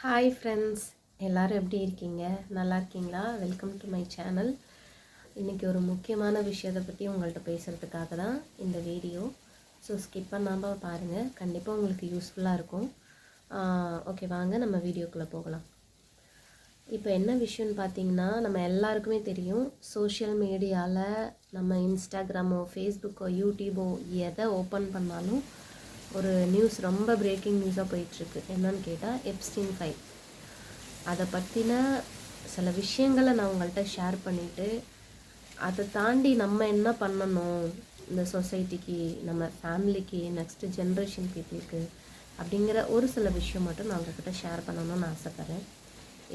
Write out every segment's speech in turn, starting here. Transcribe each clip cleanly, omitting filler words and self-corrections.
Hi friends, எல்லோரும் எப்படி இருக்கீங்க? நல்லா இருக்கீங்களா? Welcome to my channel. இன்றைக்கி ஒரு முக்கியமான விஷயத்தை பற்றி உங்கள்கிட்ட பேசுகிறதுக்காக தான் இந்த வீடியோ. ஸோ ஸ்கிப் பண்ணாமல் பாருங்கள், கண்டிப்பாக உங்களுக்கு யூஸ்ஃபுல்லாக இருக்கும். ஓகே, வாங்க நம்ம வீடியோக்குள்ளே போகலாம். இப்போ என்ன விஷயம்னு பார்த்தீங்கன்னா, நம்ம எல்லாருக்குமே தெரியும், சோஷியல் மீடியாவில் நம்ம இன்ஸ்டாகிராமோ ஃபேஸ்புக்கோ யூடியூபோ எதை ஓப்பன் பண்ணாலும் ஒரு நியூஸ், ரொம்ப பிரேக்கிங் நியூஸாக போயிட்டுருக்கு. என்னன்னு கேட்டால் எப்ஸ்டீன் ஃபைல். அதை பற்றின சில விஷயங்களை நான் உங்கள்கிட்ட ஷேர் பண்ணிவிட்டு, அதை தாண்டி நம்ம என்ன பண்ணணும் இந்த சொசைட்டிக்கு, நம்ம ஃபேமிலிக்கு, நெக்ஸ்ட்டு ஜென்ரேஷன் பீப்புளுக்கு அப்படிங்கிற ஒரு சில விஷயம் மட்டும் நான் உங்கள்கிட்ட ஷேர் பண்ணணும்னு ஆசைப்பட்றேன்.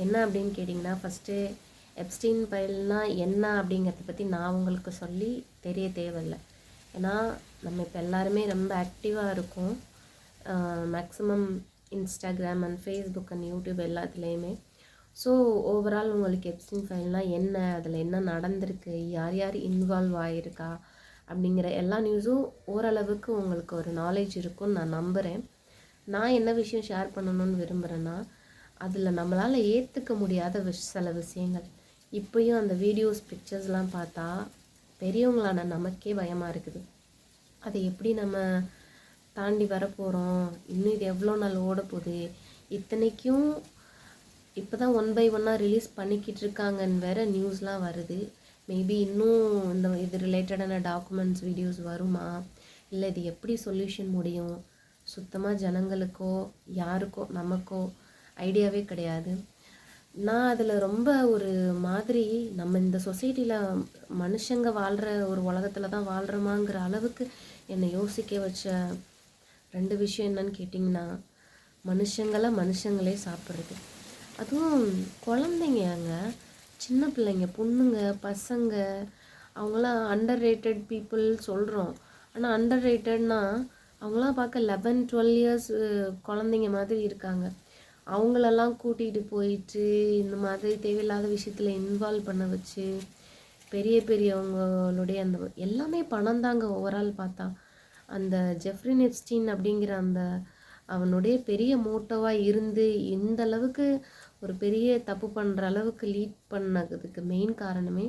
என்ன அப்படின்னு கேட்டிங்கன்னா, ஃபஸ்ட்டு எப்ஸ்டீன் ஃபைல்னால் என்ன அப்படிங்கிறத பற்றி நான் உங்களுக்கு சொல்லி தெரிய தேவையில்லை. ஏன்னா நம்ம இப்போ எல்லாருமே ரொம்ப ஆக்டிவாக இருக்கோம். Maximum Instagram and Facebook and YouTube எல்லாத்துலேயுமே. ஸோ ஓவரால் உங்களுக்கு எப்ஸ்டீன் ஃபைல்னால் என்ன, அதில் என்ன நடந்திருக்கு, யார் யார் இன்வால்வ் ஆகிருக்கா அப்படிங்கிற எல்லா நியூஸும் ஓரளவுக்கு உங்களுக்கு ஒரு நாலேஜ் இருக்கும்னு நான் நம்புகிறேன். நான் என்ன விஷயம் ஷேர் பண்ணணும்னு விரும்புகிறேன்னா, அதில் நம்மளால் ஏற்றுக்க முடியாத சில விஷயங்கள். இப்போயும் அந்த வீடியோஸ் பிக்சர்ஸ்லாம் பார்த்தா பெரியவங்களான நமக்கே பயமாக இருக்குது. அதை எப்படி நம்ம தாண்டி வரப்போகிறோம், இன்னும் இது எவ்வளோ நாள் ஓட போகுது, இத்தனைக்கும் இப்போ தான் 1 by 1 ரிலீஸ் பண்ணிக்கிட்டு இருக்காங்கன்னு வேறு நியூஸ்லாம் வருது. மேபி இன்னும் இது ரிலேட்டடான டாக்குமெண்ட்ஸ் வீடியோஸ் வருமா, இல்லை இது எப்படி சொல்யூஷன் முடியும், சுத்தமாக ஜனங்களுக்கோ யாருக்கோ நமக்கோ ஐடியாவே கிடையாது. நான் அதில் ரொம்ப ஒரு மாதிரி, நம்ம இந்த சொசைட்டியில் மனுஷங்க வாழ்கிற ஒரு உலகத்தில் தான் வாழ்கிறோமாங்கிற அளவுக்கு என்னை யோசிக்க வச்ச 2 விஷயம் என்னன்னு கேட்டிங்கன்னா, மனுஷங்களே சாப்பிட்றது. அதுவும் குழந்தைங்க, சின்ன பிள்ளைங்க, பொண்ணுங்க, பசங்க, அவங்களாம் அண்டர் ரேட்டட் பீப்புள் சொல்கிறோம். ஆனால் அண்டர் ரேட்டட்னால் அவங்களாம் பார்க்க 11-12 இயர்ஸ் குழந்தைங்க மாதிரி இருக்காங்க. அவங்களெல்லாம் கூட்டிகிட்டு போயிட்டு இந்த மாதிரி தேவையில்லாத விஷயத்தில் இன்வால்வ் பண்ண வச்சு, பெரியவங்களுடைய அந்த எல்லாமே பணம் தாங்க. ஓவரால் பார்த்தா அந்த ஜெஃப்ரி எப்ஸ்டீன் அப்படிங்கிற அவனுடைய பெரிய மோட்டோவாக இருந்து இந்த அளவுக்கு ஒரு பெரிய தப்பு பண்ணுற அளவுக்கு லீட் பண்ணதுக்கு மெயின் காரணமே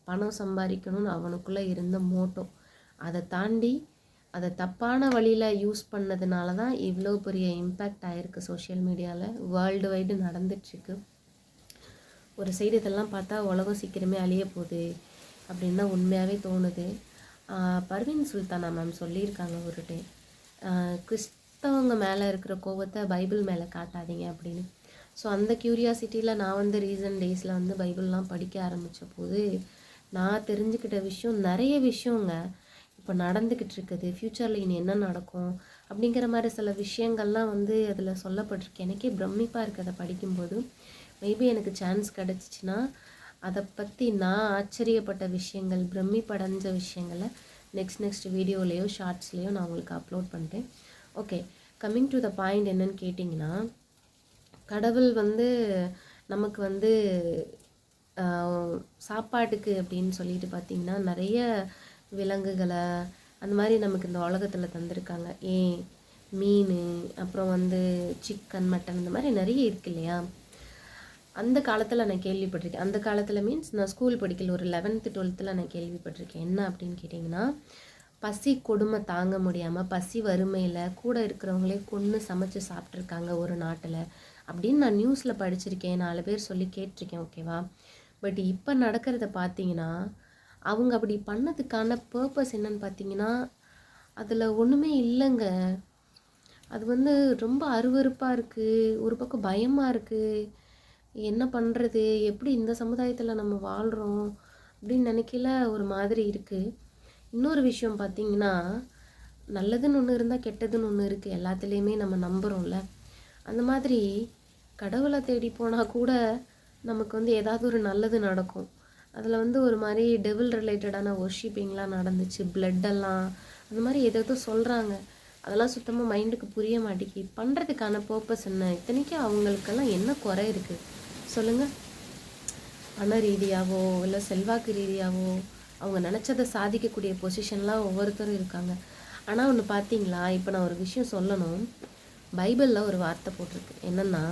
பணம் சம்பாதிக்கணும்னு அவனுக்குள்ளே இருந்த மோட்டோ. அதை தாண்டி அதை தப்பான வழியில் யூஸ் பண்ணதுனால தான் இவ்வளோ பெரிய இம்பேக்ட் ஆகிருக்கு சோஷியல் மீடியாவில். வேர்ல்டு வைடு நடந்துட்டுருக்கு. ஒரு சைடு இதெல்லாம் பார்த்தா உலகம் சீக்கிரமே அழிய போகுது அப்படின்னு தான் உண்மையாகவே தோணுது. பர்வீன் சுல்தானா மேம் சொல்லியிருக்காங்க ஒரு டே, கிறிஸ்தவங்க மேலே இருக்கிற கோபத்தை பைபிள் மேலே காட்டாதீங்க அப்படின்னு. ஸோ அந்த க்யூரியாசிட்டியில் நான் ரீசன்ட் டேஸில் பைபிள்லாம் படிக்க ஆரம்பித்த போது நான் தெரிஞ்சுக்கிட்ட விஷயம் நிறைய விஷயங்க இப்போ நடந்துக்கிட்டு இருக்குது. ஃப்யூச்சரில் இனி என்ன நடக்கும் அப்படிங்கிற மாதிரி சில விஷயங்கள்லாம் அதில் சொல்லப்பட்டிருக்கு. எனக்கே பிரமிப்பாக இருக்குது அதை படிக்கும்போது. மேபி எனக்கு சான்ஸ் கிடச்சிச்சின்னா அதை பற்றி நான் ஆச்சரியப்பட்ட விஷயங்கள், பிரமிப்படைஞ்ச விஷயங்களை நெக்ஸ்ட் வீடியோலேயோ ஷார்ட்ஸ்லேயோ நான் உங்களுக்கு அப்லோட் பண்ணுறேன். Okay, coming to the point என்னன்னு கேட்டிங்கன்னா, கடவுள் நமக்கு சாப்பாட்டுக்கு அப்படின்னு சொல்லிட்டு பார்த்திங்கன்னா நிறைய விலங்குகளை அந்த மாதிரி நமக்கு இந்த உலகத்தில் தந்திருக்காங்க. மீன், அப்புறம் சிக்கன், மட்டன், இந்த மாதிரி நிறைய இருக்கு இல்லையா. அந்த காலத்தில் நான் கேள்விப்பட்டிருக்கேன். அந்த காலத்தில் மீன்ஸ் நான் ஸ்கூல் படிக்கல, ஒரு 11th 12th நான் கேள்விப்பட்டிருக்கேன். என்ன அப்படின்னு கேட்டிங்கன்னா, பசி கொடுமை தாங்க முடியாமல் பசி வறுமையில் கூட இருக்கிறவங்களே கொன்று சமைச்சு சாப்பிட்ருக்காங்க ஒரு நாட்டில் அப்படின்னு நான் நியூஸில் படிச்சிருக்கேன். 4 பேர் சொல்லி கேட்டிருக்கேன். ஓகேவா. பட் இப்போ நடக்கிறத பார்த்தீங்கன்னா, அவங்க அப்படி பண்ணதுக்கான பர்பஸ் என்னன்னு பார்த்தீங்கன்னா, அதில் ஒன்றுமே இல்லைங்க. அது ரொம்ப அருவருப்பாக இருக்குது, ஒரு பக்கம் பயமாக இருக்குது. என்ன பண்ணுறது, எப்படி இந்த சமுதாயத்தில் நம்ம வாழ்கிறோம் அப்படின்னு நினைக்கல, ஒரு மாதிரி இருக்குது. இன்னொரு விஷயம் பார்த்திங்கன்னா, நல்லதுன்னு ஒன்று இருந்தால் கெட்டதுன்னு ஒன்று இருக்குது. எல்லாத்துலேயுமே நம்ம நம்புகிறோம்ல. அந்த மாதிரி கடவுளை தேடி போனால் கூட நமக்கு ஏதாவது ஒரு நல்லது நடக்கும். அதில் ஒரு மாதிரி டெவில் ரிலேட்டடான ஒர்ஷிப்பிங்லாம் நடந்துச்சு, பிளட்டெல்லாம் அந்த மாதிரி ஏதோ சொல்கிறாங்க. அதெல்லாம் சுத்தமாக மைண்டுக்கு புரிய மாட்டேங்குது. பண்ணுறதுக்கான பர்பஸ் என்ன? இத்தனைக்கும் அவங்களுக்கெல்லாம் என்ன குறை இருக்குது சொல்லுங்கள்? பண ரீதியாகவோ இல்லை செல்வாக்கு ரீதியாகவோ அவங்க நினச்சதை சாதிக்கக்கூடிய பொசிஷன்லாம் ஒவ்வொருத்தரும் இருக்காங்க. ஆனால் ஒன்று பார்த்தீங்களா, இப்போ நான் ஒரு விஷயம் சொல்லணும். பைபிளில் ஒரு வார்த்தை போட்டிருக்கு. என்னென்னா,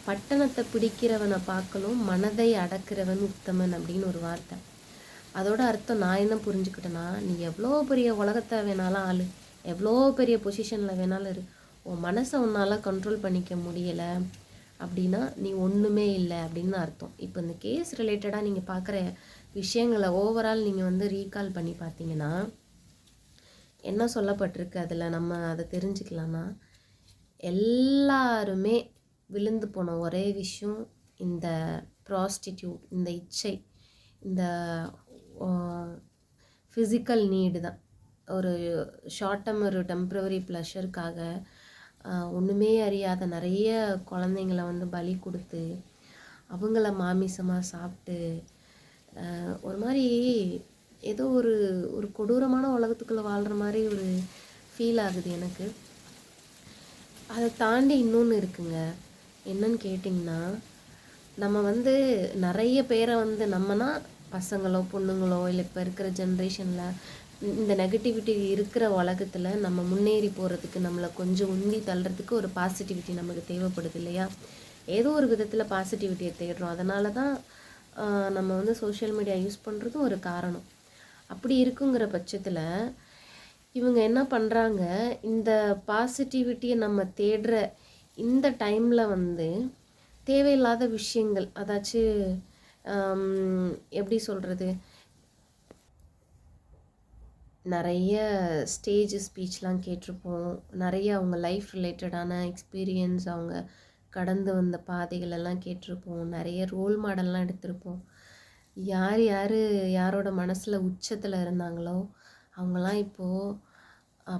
பட்டணத்தை பிடிக்கிறவனை பார்க்கலும் மனதை அடக்கிறவன் உத்தமன் அப்படின்னு ஒரு வார்த்தை. அதோட அர்த்தம் நான் என்ன புரிஞ்சுக்கிட்டேன்னா, நீ எவ்வளோ பெரிய உலகத்தை வேணாலும் ஆளு, எவ்வளோ பெரிய பொசிஷனில் வேணாலும் இரு, உன் மனசை உன்னால் கண்ட்ரோல் பண்ணிக்க முடியலை அப்படின்னா நீ ஒன்றுமே இல்லை அப்படின்னு அர்த்தம். இப்போ இந்த கேஸ் ரிலேட்டடாக நீங்கள் பார்க்குற விஷயங்களை ஓவரால் நீங்கள் வந்து ரீகால் பண்ணி பார்த்தீங்கன்னா என்ன சொல்லப்பட்டிருக்கு, அதில் நம்ம அதை தெரிஞ்சுக்கலாம்னா, எல்லாருமே விழுந்து போன ஒரே விஷயம் இந்த ப்ராஸ்டிடியூட், இந்த இச்சை, இந்த ஃபிசிக்கல் நீடு தான். ஒரு ஷார்ட் டேர்ம் ஒரு டெம்ப்ரவரி ப்ளஷருக்காக ஒன்றுமே அறியாத நிறைய குழந்தைங்கள வந்து பலி கொடுத்து அவங்கள மாமிசமாக சாப்பிட்டு ஒரு மாதிரி ஏதோ ஒரு ஒரு கொடூரமான உலகத்துக்குள்ளே வாழ்கிற மாதிரி ஒரு ஃபீல் ஆகுது எனக்கு. அதை தாண்டி இன்னொன்று இருக்குங்க. என்னன்னு கேட்டிங்கன்னா, நம்ம வந்து நிறைய பேரை வந்து நம்மனா பசங்களோ பொண்ணுங்களோ இல்லை இப்போ இருக்கிற ஜென்ரேஷனில் இந்த நெகட்டிவிட்டி இருக்கிற உலகத்தில் நம்ம முன்னேறி போகிறதுக்கு, நம்மளை கொஞ்சம் உந்தி தள்ளுறதுக்கு ஒரு பாசிட்டிவிட்டி நமக்கு தேவைப்படுது இல்லையா? ஏதோ ஒரு விதத்தில் பாசிட்டிவிட்டியை தேடுறோம். அதனால தான் நம்ம வந்து சோஷியல் மீடியா யூஸ் பண்ணுறதும் ஒரு காரணம். அப்படி இருக்குங்கிற பட்சத்தில் இவங்க என்ன பண்ணுறாங்க, இந்த பாசிட்டிவிட்டியை நம்ம தேடுற இந்த டைமில் வந்து தேவையில்லாத விஷயங்கள், அதாச்சும் எப்படி சொல்கிறது, நிறைய ஸ்டேஜ் ஸ்பீச்லாம் கேட்டிருப்போம், நிறைய அவங்க லைஃப் ரிலேட்டடான எக்ஸ்பீரியன்ஸ், அவங்க கடந்து வந்த பாதைகளெல்லாம் கேட்டிருப்போம், நிறைய ரோல் மாடல்லாம் எடுத்திருப்போம். யார் யார் யாரோட மனசில் உச்சத்தில் இருந்தாங்களோ அவங்களாம் இப்போது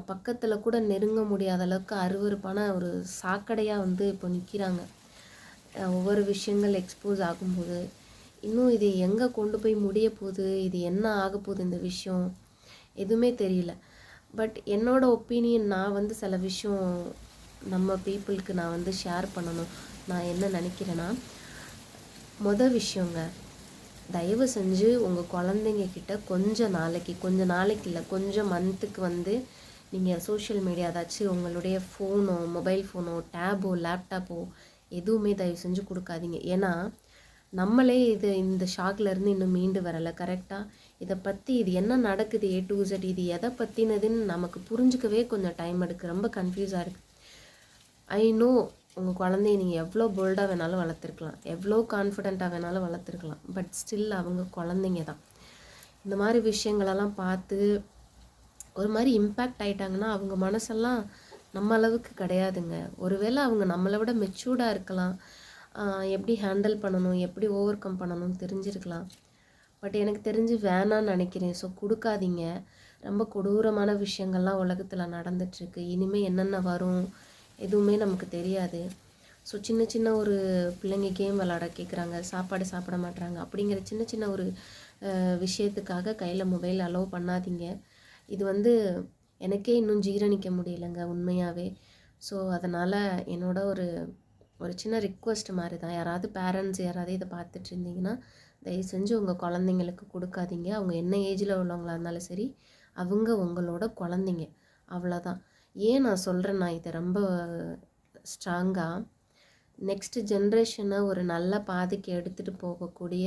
பக்கத்தில் கூட நெருங்க முடியாத அளவுக்கு அருவருப்பான ஒரு சாக்கடையாக வந்து இப்போ நிற்கிறாங்க. ஒவ்வொரு விஷயங்கள் எக்ஸ்போஸ் ஆகும்போது இன்னும் இது எங்கே கொண்டு போய் முடிய போகுது, இது என்ன ஆக போகுது, இந்த விஷயம் எதுவுமே தெரியல. பட் என்னோட ஒப்பீனியன், நான் வந்து சில விஷயம் நம்ம பீப்புளுக்கு நான் வந்து ஷேர் பண்ணணும். நான் என்ன நினைக்கிறேன்னா, விஷயங்க, தயவு செஞ்சு உங்கள் குழந்தைங்க கிட்ட கொஞ்ச நாளைக்கு இல்லை, கொஞ்சம் மந்த்துக்கு வந்து நீங்கள் சோஷியல் மீடியா, ஏதாச்சும் உங்களுடைய ஃபோனோ, மொபைல் ஃபோனோ, டேபோ, லேப்டாப்போ எதுவுமே தயவு செஞ்சு கொடுக்காதீங்க. ஏன்னா நம்மளே இந்த ஷாக்லேருந்து இன்னும் மீண்டு வரலை. கரெக்டாக இதை பற்றி இது என்ன நடக்குது, A to Z, இது எதை பற்றினதுன்னு நமக்கு புரிஞ்சுக்கவே கொஞ்சம் டைம் எடுக்குது. ரொம்ப கன்ஃபியூஸாக இருக்குது. ஐ நோ உங்கள் குழந்தைய நீங்கள் எவ்வளோ போல்டாக வேணாலும் வளர்த்துருக்கலாம், எவ்வளோ கான்ஃபிடெண்ட்டாக வேணாலும் வளர்த்துருக்கலாம். பட் ஸ்டில் அவங்க குழந்தைங்க தான். இந்த மாதிரி விஷயங்களெல்லாம் பார்த்து ஒரு மாதிரி இம்பேக்ட் ஆகிட்டாங்கன்னா அவங்க மனசெல்லாம் நம்ம அளவுக்கு கிடையாதுங்க. ஒருவேளை அவங்க நம்மளை விட மெச்சூர்டாக இருக்கலாம், எப்படி ஹேண்டில் பண்ணணும், எப்படி ஓவர் கம் பண்ணணும்னு தெரிஞ்சிருக்கலாம். பட் எனக்கு தெரிஞ்சு வேணான்னு நினைக்கிறேன். ஸோ கொடுக்காதீங்க. ரொம்ப கொடூரமான விஷயங்கள்லாம் உலகத்தில் நடந்துகிட்ருக்கு. இனிமேல் என்னென்ன வரும் எதுவுமே நமக்கு தெரியாது. ஸோ சின்ன சின்ன ஒரு பிள்ளைங்க கேம் விளாட கேட்குறாங்க, சாப்பாடு சாப்பிட மாட்டுறாங்க, அப்படிங்கிற சின்ன சின்ன ஒரு விஷயத்துக்காக கையில் மொபைல் அலோவ் பண்ணாதீங்க. இது வந்து எனக்கே இன்னும் ஜீரணிக்க முடியலைங்க உண்மையாகவே. ஸோ அதனால் என்னோட ஒரு சின்ன ரிக்வெஸ்ட் மாதிரி தான், யாராவது பேரண்ட்ஸ் யாராவது இதை பார்த்துட்டு இருந்தீங்கன்னா தயவு செஞ்சு உங்கள் குழந்தைங்களுக்கு கொடுக்காதீங்க. அவங்க என்ன ஏஜில் உள்ளவங்களாக இருந்தாலும் சரி, அவங்க உங்களோட குழந்தைங்க, அவ்வளோதான். ஏன் நான் சொல்கிறேன்னா இதை ரொம்ப ஸ்ட்ராங்காக, நெக்ஸ்ட் ஜென்ரேஷனை ஒரு நல்ல பாதைக்கு எடுத்துகிட்டு போகக்கூடிய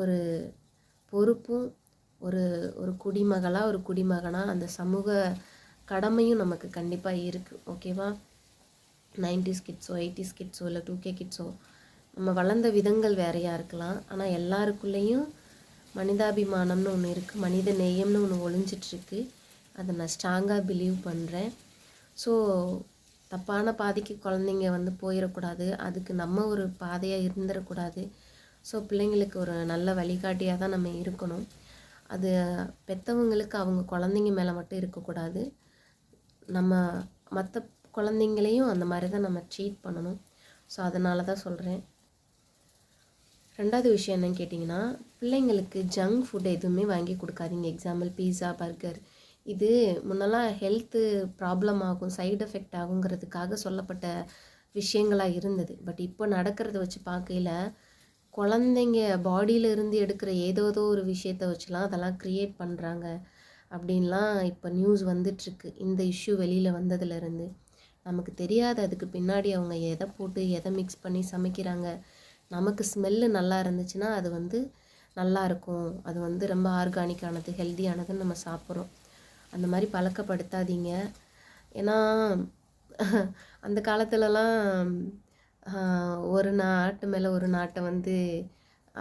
ஒரு பொறுப்பும் ஒரு ஒரு குடிமகளாக ஒரு குடிமகனாக அந்த சமூக கடமையும் நமக்கு கண்டிப்பாக இருக்குது. ஓகேவா? 90s கிட்ஸோ 80s கிட்ஸோ இல்லை 2K கிட்ஸோ நம்ம வளர்ந்த விதங்கள் வேறையாக இருக்கலாம். ஆனால் எல்லாருக்குள்ளேயும் மனிதாபிமானம்னு ஒன்று இருக்குது, மனித நேயம்னு ஒன்று ஒளிஞ்சிட்ருக்கு. அதை நான் ஸ்ட்ராங்காக பிலீவ் பண்ணுறேன். ஸோ தப்பான பாதைக்கு குழந்தைங்க வந்து போயிடக்கூடாது, அதுக்கு நம்ம ஒரு பாதையாக இருந்துடக்கூடாது. ஸோ பிள்ளைங்களுக்கு ஒரு நல்ல வழிகாட்டியாக தான் நம்ம இருக்கணும். அது பெற்றவங்களுக்கு அவங்க குழந்தைங்க மேலே மட்டும் இருக்கக்கூடாது, நம்ம மற்ற குழந்தைங்களையும் அந்த மாதிரி தான் நம்ம ட்ரீட் பண்ணணும். ஸோ அதனால தான் சொல்கிறேன். ரெண்டாவது விஷயம் என்னன்னு கேட்டிங்கன்னா, பிள்ளைங்களுக்கு ஜங்க் ஃபுட் எதுவுமே வாங்கி கொடுக்காதீங்க. எக்ஸாம்பிள் பீஸா, பர்கர். இது முன்னெல்லாம் ஹெல்த்து ப்ராப்ளம் ஆகும், சைடு எஃபெக்ட் ஆகுங்கிறதுக்காக சொல்லப்பட்ட விஷயங்களாக இருந்தது. பட் இப்போ நடக்கிறத வச்சு பார்க்கையில் குழந்தைங்க பாடியிலேருந்து எடுக்கிற ஏதோ ஒரு விஷயத்தை வச்சுலாம் அதெல்லாம் க்ரியேட் பண்ணுறாங்க அப்படின்லாம் இப்போ நியூஸ் வந்துட்டுருக்கு. இந்த இஷ்யூ வெளியில் வந்ததுலேருந்து நமக்கு தெரியாத அதுக்கு பின்னாடி அவங்க எதை போட்டு எதை மிக்ஸ் பண்ணி சமைக்கிறாங்க. நமக்கு ஸ்மெல்லு நல்லா இருந்துச்சுன்னா அது வந்து நல்லா இருக்கும், அது வந்து ரொம்ப ஆர்கானிக்கானது, ஹெல்த்தியானதுன்னு நம்ம சாப்பிட்றோம். அந்த மாதிரி பழக்கப்படுத்தாதீங்க. ஏன்னா அந்த காலத்துலலாம் ஒரு நாட்டு மேலே ஒரு நாட்டை வந்து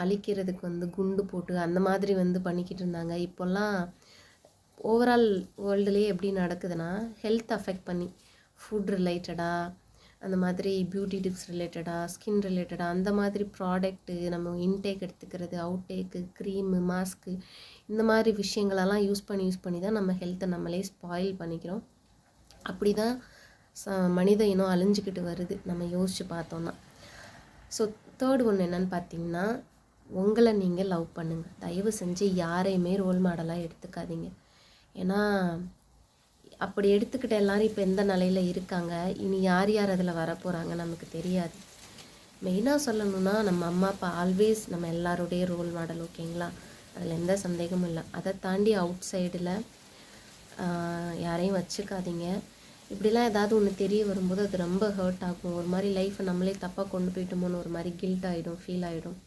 அழிக்கிறதுக்கு வந்து குண்டு போட்டு அந்த மாதிரி வந்து பண்ணிக்கிட்டு இருந்தாங்க. இப்போல்லாம் ஓவரால் வேர்ல்டுலேயே எப்படி நடக்குதுன்னா, ஹெல்த் அஃபெக்ட் பண்ணி ஃபுட் ரிலேட்டடாக, அந்த மாதிரி பியூட்டி டிப்ஸ் ரிலேட்டடாக, ஸ்கின் ரிலேட்டடாக அந்த மாதிரி ப்ராடக்ட்டு நம்ம இன்டேக் எடுத்துக்கிறது, அவுட்டேக்கு, க்ரீமு, மாஸ்க்கு இந்த மாதிரி விஷயங்களெல்லாம் யூஸ் பண்ணி தான் நம்ம ஹெல்த்தை நம்மளே ஸ்பாயில் பண்ணிக்கிறோம். அப்படி தான் மனித இனம் அழிஞ்சிக்கிட்டு வருது நம்ம யோசித்து பார்த்தோன்னா. ஸோ தேர்ட் ஒன்று என்னென்னு பார்த்தீங்கன்னா, உங்களை நீங்கள் லவ் பண்ணுங்கள். தயவு செஞ்சு யாரையுமே ரோல் மாடலாக எடுத்துக்காதீங்க. ஏன்னா அப்படி எடுத்துக்கிட்ட எல்லோரும் இப்போ எந்த நிலையில் இருக்காங்க, இனி யார் யார் அதில் வரப்போகிறாங்க நமக்கு தெரியாது. மெயினாக சொல்லணுன்னா, நம்ம அம்மா அப்பா ஆல்வேஸ் நம்ம எல்லாருடைய ரோல் மாடல், ஓகேங்களா? அதில் எந்த சந்தேகமும் இல்லை. அதை தாண்டி அவுட் சைடில் யாரையும் வச்சுக்காதீங்க. இப்படிலாம் ஏதாவது ஒன்று தெரிய வரும்போது அது ரொம்ப ஹர்ட் ஆகும். ஒரு மாதிரி லைஃப்பை நம்மளே தப்பாக கொண்டு போயிட்டோமோன்னு ஒரு மாதிரி கில்ட் ஆகிடும், ஃபீல் ஆகிடும்.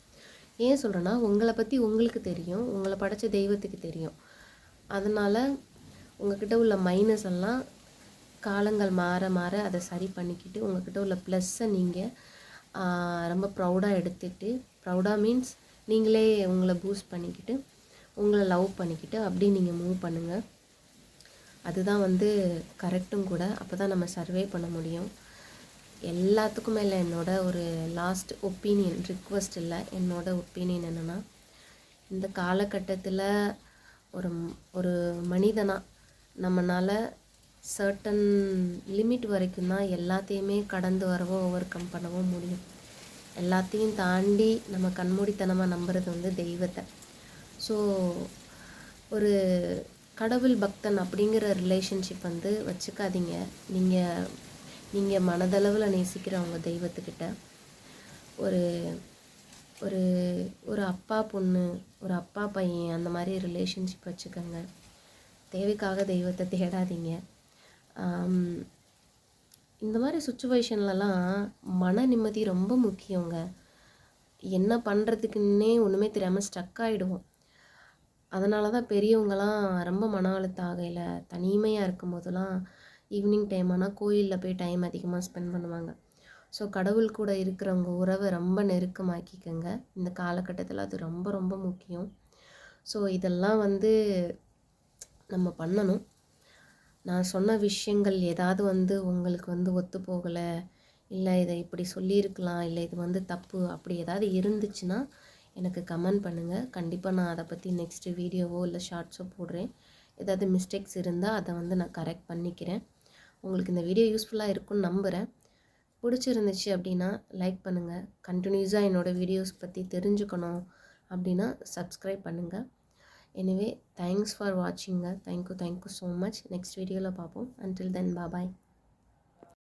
ஏன் சொல்கிறேன்னா, உங்களை பற்றி உங்களுக்கு தெரியும், உங்களை படைத்த தெய்வத்துக்கு தெரியும். அதனால் உங்கள்கிட்ட உள்ள மைனஸ் எல்லாம் காலங்கள் மாற மாற அதை சரி பண்ணிக்கிட்டு, உங்கள்கிட்ட உள்ள ப்ளஸ்ஸை நீங்கள் ரொம்ப ப்ரௌடாக எடுத்துக்கிட்டு, ப்ரௌடாக மீன்ஸ் நீங்களே உங்களை பூஸ்ட் பண்ணிக்கிட்டு, உங்களை லவ் பண்ணிக்கிட்டு அப்படி நீங்கள் மூவ் பண்ணுங்கள். அதுதான் வந்து கரெக்டும் கூட. அப்போ தான் நம்ம சர்வே பண்ண முடியும். எல்லாத்துக்கும் மேலே என்னோட ஒரு லாஸ்ட் ஒப்பீனியன், ரிக்வெஸ்ட் இல்லை, என்னோட ஒப்பீனியன் என்னென்னா, இந்த காலகட்டத்தில் ஒரு ஒரு மனிதனாக நம்மளால் சர்டன் லிமிட் வரைக்கும் தான் எல்லாத்தையுமே கடந்து வரவோ ஓவர் கம் பண்ணவோ முடியும். எல்லாத்தையும் தாண்டி நம்ம கண்மூடித்தனமாக நம்புறது வந்து தெய்வத்தை. ஸோ ஒரு கடவுள் பக்தன் அப்படிங்கிற ரிலேஷன்ஷிப் வந்து வச்சுக்காதீங்க. நீங்கள் மனதளவில் நேசிக்கிறவங்க தெய்வத்துக்கிட்ட ஒரு ஒரு ஒரு அப்பா பொண்ணு, ஒரு அப்பா பையன் அந்த மாதிரி ரிலேஷன்ஷிப் வச்சுக்கோங்க. தேவைக்காக தெய்வத்தை தேடாதீங்க. இந்த மாதிரி சுச்சுவேஷன்லலாம் மன நிம்மதி ரொம்ப முக்கியங்க. என்ன பண்ணுறதுக்குன்னே ஒன்றுமே தெரியாமல் ஸ்டக் ஆகிடுவோம். அதனால தான் பெரியவங்களாம் ரொம்ப மன அழுத்தம் ஆகையில் தனிமையாக இருக்கும்போதெல்லாம் ஈவினிங் டைம் ஆனால் கோயிலில் போய் டைம் அதிகமாக ஸ்பெண்ட் பண்ணுவாங்க. ஸோ கடவுள் கூட இருக்கிறவங்க உறவை ரொம்ப நெருக்கமாக்கிக்கங்க. இந்த காலகட்டத்தில் அது ரொம்ப ரொம்ப முக்கியம். ஸோ இதெல்லாம் வந்து நம்ம பண்ணணும். நான் சொன்ன விஷயங்கள் ஏதாவது வந்து உங்களுக்கு வந்து ஒத்து போகலை, இல்லை இதை இப்படி சொல்லியிருக்கலாம், இல்லை இது வந்து தப்பு அப்படி ஏதாவது இருந்துச்சுன்னா எனக்கு கமெண்ட் பண்ணுங்கள். கண்டிப்பாக நான் அதை பற்றி நெக்ஸ்ட்டு வீடியோவோ இல்லை ஷார்ட்ஸோ போடுறேன். ஏதாவது மிஸ்டேக்ஸ் இருந்தால் அதை வந்து நான் கரெக்ட் பண்ணிக்கிறேன். உங்களுக்கு இந்த வீடியோ யூஸ்ஃபுல்லாக இருக்கும்னு நம்புகிறேன். பிடிச்சிருந்துச்சு அப்படின்னா லைக் பண்ணுங்கள். கண்டினியூஸாக என்னோடய வீடியோஸ் பற்றி தெரிஞ்சுக்கணும் அப்படின்னா சப்ஸ்கிரைப் பண்ணுங்கள். Anyway thanks for வாட்சிங்க. Thank you so much. Next வீடியோவில் பார்ப்போம். அன்டில் தென் பாய்.